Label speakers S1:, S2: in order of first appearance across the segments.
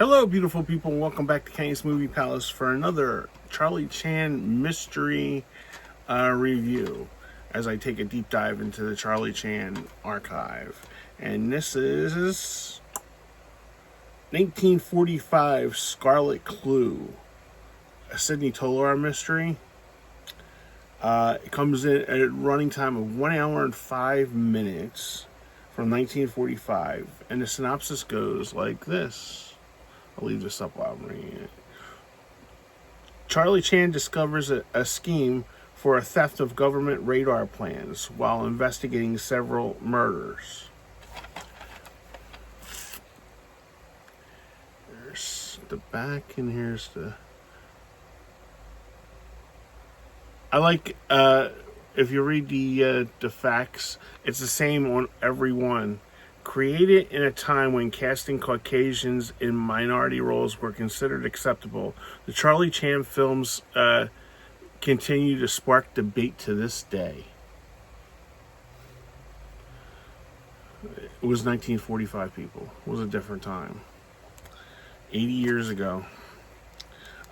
S1: Hello, beautiful people, and welcome back to Kenny's Movie Palace for another Charlie Chan mystery review as I take a deep dive into the Charlie Chan archive. And this is 1945 Scarlet Clue, a Sidney Toler mystery. It comes in at a running time of 1 hour and 5 minutes from 1945, and the synopsis goes like this. I'll leave this up while I'm reading it. Charlie Chan discovers a scheme for a theft of government radar plans while investigating several murders. There's the back, and here's the... I like, if you read the facts, it's the same on every one. Created in a time when casting Caucasians in minority roles were considered acceptable, the Charlie Chan films continue to spark debate to this day. It was 1945, people. It was a different time. 80 years ago.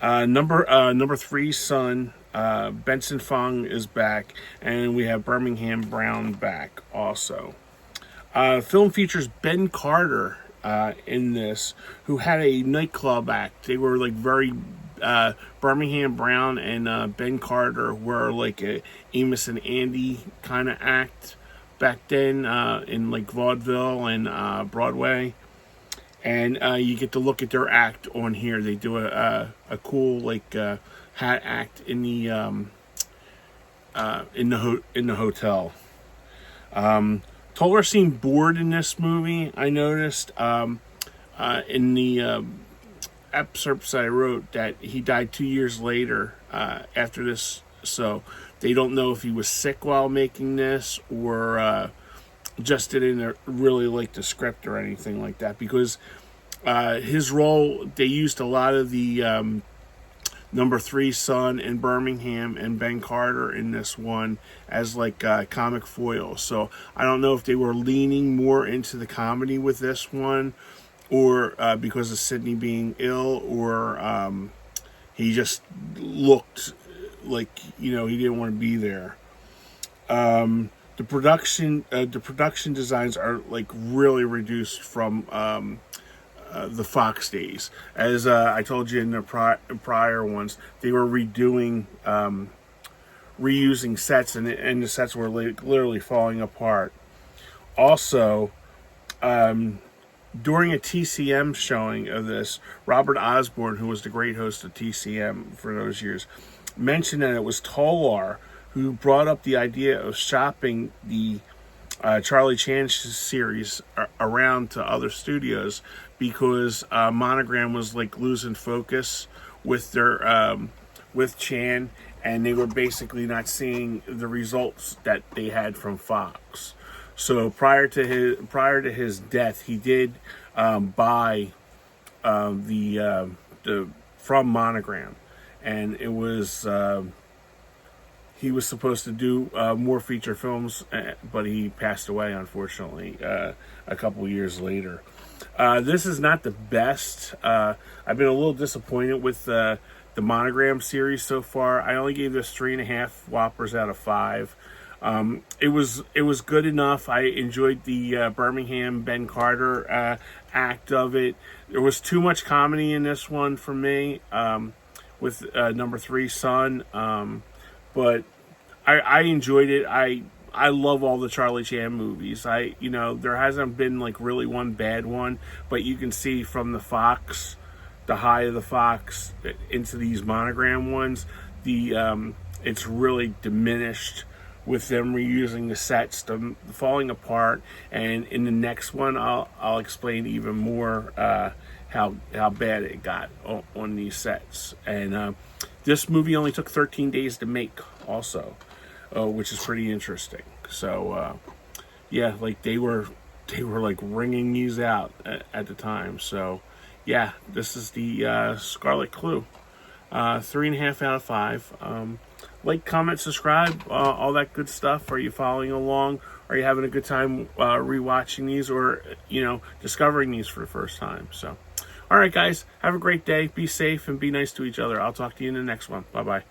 S1: Number three's son, Benson Fong, is back, and we have Birmingham Brown back also. Film features Ben Carter in this, who had a nightclub act. They were like very Birmingham Brown and Ben Carter were like a Amos and Andy kind of act back then in like vaudeville and Broadway. And you get to look at their act on here. They do a cool like hat act in the hotel. Toler seemed bored in this movie. I noticed in the excerpts I wrote that he died 2 years later after this. So they don't know if he was sick while making this or just didn't really like the script or anything like that. Because his role, they used a lot of the number three son in Birmingham and Ben Carter in this one as like comic foils. So I don't know if they were leaning more into the comedy with this one, or because of Sidney being ill, or he just looked like, you know, he didn't want to be there. The production designs are like really reduced from the Fox days. As I told you in the prior ones, they were reusing sets, and the sets were literally falling apart. Also, during a TCM showing of this, Robert Osborne, who was the great host of TCM for those years, mentioned that it was Toler who brought up the idea of shopping the Charlie Chan series around to other studios, because Monogram was like losing focus with their with Chan, and they were basically not seeing the results that they had from Fox. So prior to his death, he did buy the from Monogram, and it was he was supposed to do more feature films, but he passed away, unfortunately, a couple years later. This is not the best. I've been a little disappointed with the Monogram series so far. I only gave this 3.5 Whoppers out of 5. It was good enough. I enjoyed the Birmingham Ben Carter act of it. There was too much comedy in this one for me with number three son. But I enjoyed it. I love all the Charlie Chan movies. There hasn't been like really one bad one, but you can see from the Fox, the high of the Fox into these Monogram ones, it's really diminished with them reusing the sets, them falling apart. And in the next one, I'll explain even more how bad it got on these sets. And this movie only took 13 days to make also, which is pretty interesting. So yeah, like they were like ringing these out at the time. So yeah, this is the Scarlet Clue. 3.5 out of 5. Like, comment, subscribe, all that good stuff. Are you following along? Are you having a good time rewatching these, or discovering these for the first time? So All right, guys, have a great day. Be safe and be nice to each other. I'll talk to you in the next one. Bye-bye.